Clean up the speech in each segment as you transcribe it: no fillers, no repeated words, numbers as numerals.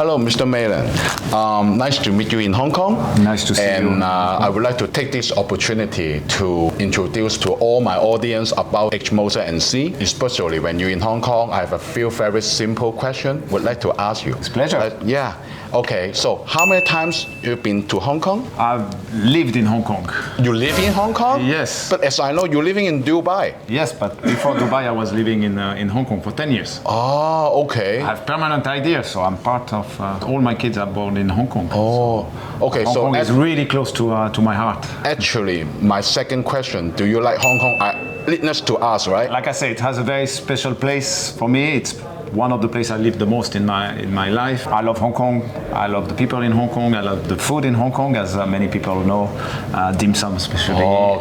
Hello, Mr. Meylan. Nice to meet you in Hong Kong. Nice to see you. And I would like to take this opportunity to introduce to all my audience about H.Moser Cie. Especially when you're in Hong Kong, I have a few very simple questions would like to ask you. It's a pleasure. Yeah. Okay, so how many times you've been to Hong Kong? I've lived in Hong Kong. You live in Hong Kong? Yes. But as I know, you're living in Dubai. Yes, but before Dubai, I was living in Hong Kong for 10 years. Oh, okay. I have permanent ID, so I'm part of, all my kids are born in Hong Kong. Oh, okay. Hong Kong is really close to my heart. Actually, my second question, do you like Hong Kong? Needless to ask, right? Like I say, it has a very special place for me. It's one of the places I live the most in my life. I love Hong Kong. I love the people in Hong Kong. I love the food in Hong Kong, as many people know, dim sum especially. Oh,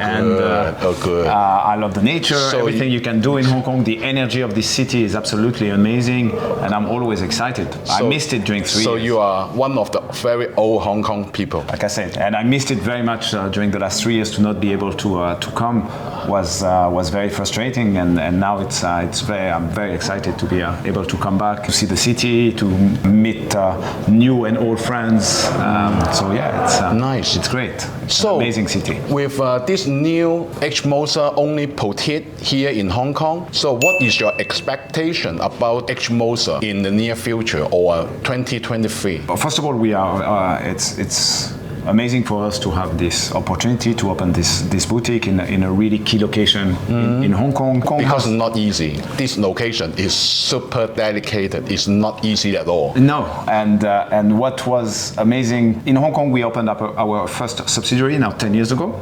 good. I love the nature, so everything you can do in Hong Kong. The energy of this city is absolutely amazing, and I'm always excited. I missed it during 3 years. So you are one of the very old Hong Kong people. Like I said, and I missed it very much during the last 3 years. To not be able to come was very frustrating, and now I'm very excited to be able to come back, to see the city, to meet new and old friends. So yeah, it's nice. It's great. It's an amazing city. With this new H.Moser only boutique here in Hong Kong, so what is your expectation about H.Moser in the near future or 2023? First of all, we are. It's amazing for us to have this opportunity to open this boutique in a really key location in Hong Kong. Because it's not easy. This location is super dedicated. It's not easy at all. No, and what was amazing, in Hong Kong we opened up our first subsidiary now 10 years ago.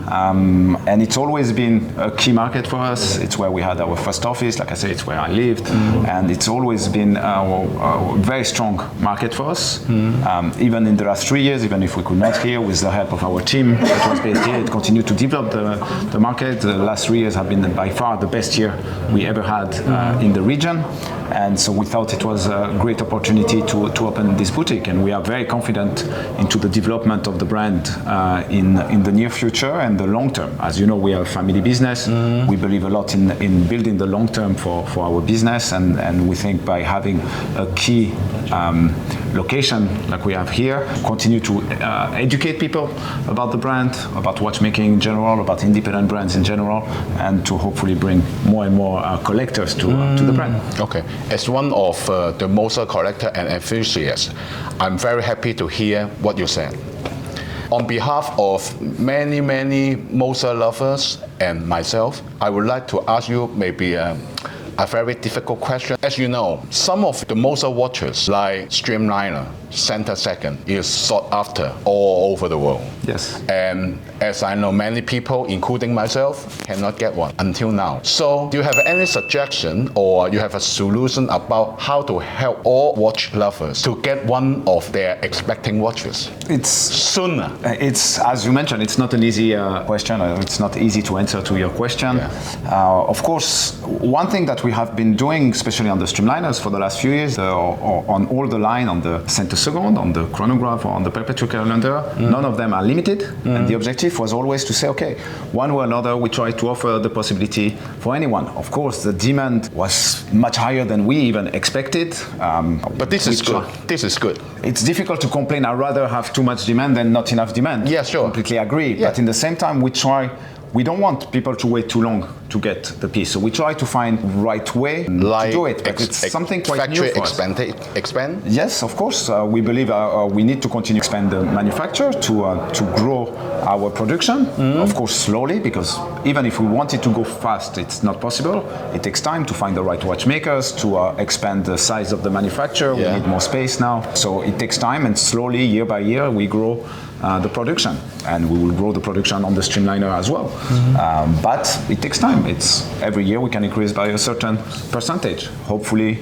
And it's always been a key market for us. It's where we had our first office. Like I say, it's where I lived. And it's always been a very strong market for us. Even in the last 3 years, even if we could not here, with the help of our team that was based here, it continued to develop the market. The last 3 years have been by far the best year we ever had in the region, and so we thought it was a great opportunity to open this boutique, and we are very confident into the development of the brand in the near future and the long term. As you know, we are a family business. We believe a lot in building the long term for our business, and we think by having a key location like we have here, continue to educate people about the brand, about watchmaking in general, about independent brands in general, and to hopefully bring more and more collectors to the brand. Okay, as one of the Moser collector and enthusiast, I'm very happy to hear what you said. On behalf of many Moser lovers and myself, I would like to ask you maybe a very difficult question. As you know, some of the Moser watches, like Streamliner, Center Second, is sought after all over the world. Yes. And as I know, many people, including myself, cannot get one until now. So do you have any suggestion or you have a solution about how to help all watch lovers to get one of their expecting watches? It's sooner. It's, as you mentioned, it's not an easy question. It's not easy to answer to your question. Yeah. Of course, one thing that we have been doing, especially on the Streamliners for the last few years, or on all the line, on the Center Second, on the chronograph, or on the perpetual calendar, none of them are limited. And the objective was always to say, okay, one way or another, we try to offer the possibility for anyone. Of course, the demand was much higher than we even expected. But this is good. This is good. It's difficult to complain. I'd rather have too much demand than not enough demand. Yeah, sure. Completely agree. Yeah. But in the same time, we don't want people to wait too long to get the piece. So we try to find the right way to do it. But it's something quite new for us. Expand? Yes, of course. We believe we need to continue to expand the manufacture to grow our production. Of course, slowly, because even if we wanted to go fast, it's not possible. It takes time to find the right watchmakers, to expand the size of the manufacture. We need more space now. So it takes time, and slowly, year by year, we grow the production, and we will grow the production on the Streamliner as well. But it takes time. It's every year we can increase by a certain percentage. Hopefully,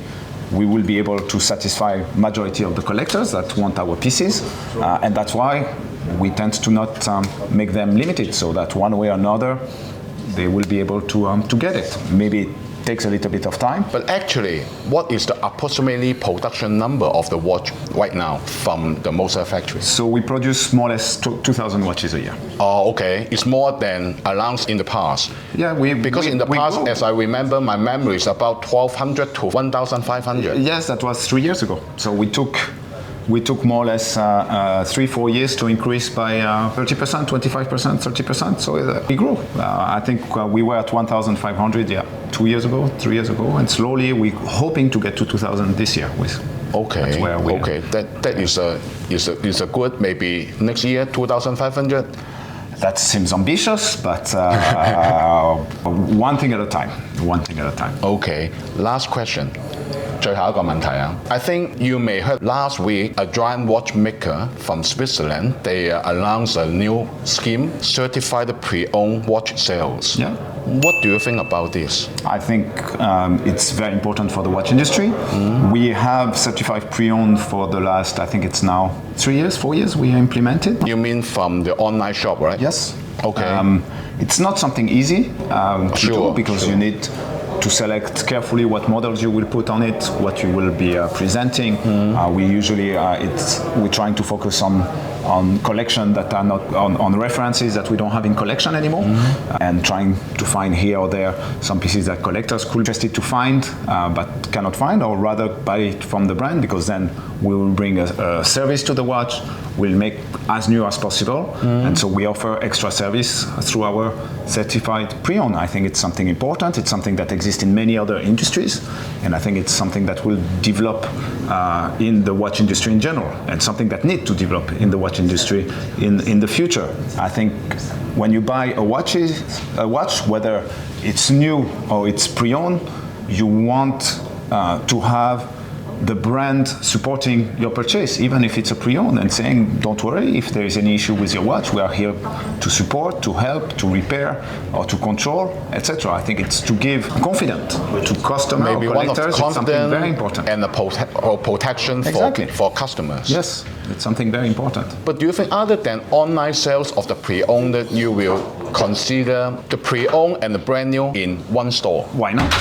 we will be able to satisfy majority of the collectors that want our pieces, and that's why we tend to not make them limited, so that one way or another they will be able to get it. Maybe takes a little bit of time. But actually, what is the approximately production number of the watch right now from the Moser factory? So we produce more or less 2,000 watches a year. Oh, okay. It's more than announced in the past. Yeah, because in the past, as I remember, my memory is about 1,200 to 1,500. Yes, that was 3 years ago. So we took we took more or less 3-4 years to increase by 30%, 25%, 30%. So we grew. I think we were at 1,500 2 years ago, 3 years ago, and slowly we're hoping to get to 2,000 this year. Okay. Okay. That is a good. Maybe next year 2,500. That seems ambitious, but one thing at a time. One thing at a time. Okay. Last question. 最後一個問題啊 I think you may heard last week a giant watchmaker from Switzerland, they announced a new scheme, certified pre-owned watch sales. Yeah. What do you think about this? I think it's very important for the watch industry. We have certified pre-owned for the last, I think it's now 3 years, 4 years we implemented. You mean from the online shop, right? Yes. Okay. It's not something easy to do because you need to select carefully what models you will put on it, what you will be presenting. We usually we're trying to focus on collection that are not on references that we don't have in collection anymore, and trying to find here or there some pieces that collectors could be interested to find but cannot find, or rather buy it from the brand, because then we will bring a service to the watch. We'll make as new as possible, and so we offer extra service through our certified pre-owned. I think it's something important. It's something that exists in many other industries, and I think it's something that will develop in the watch industry in general, and something that needs to develop in the watch industry in the future. I think when you buy a watch, whether it's new or it's pre-owned, you want to have the brand supporting your purchase, even if it's a pre-owned, and saying, don't worry, if there is any issue with your watch, we are here to support, to help, to repair, or to control, etc. I think it's to give confidence to customers or collectors. It's something very important. And protection for customers. Yes, it's something very important. But do you think other than online sales of the pre-owned, you will consider the pre-owned and the brand new in one store? Why not?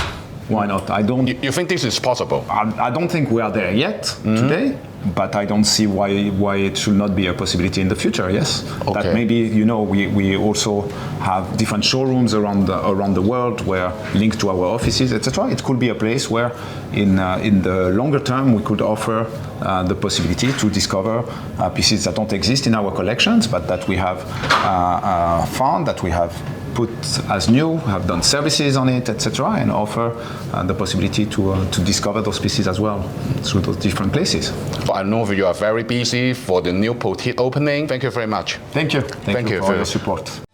Why not? I don't. You think this is possible? I don't think we are there yet today, but I don't see why it should not be a possibility in the future. Yes, that maybe we also have different showrooms around the world where linked to our offices, etc. It could be a place where, in the longer term, we could offer the possibility to discover pieces that don't exist in our collections, but that we have found, that we have put as new, have done services on it, etc., and offer the possibility to discover those pieces as well through those different places. I know you are very busy for the new boutique opening. Thank you very much. Thank you. Thank you for your support.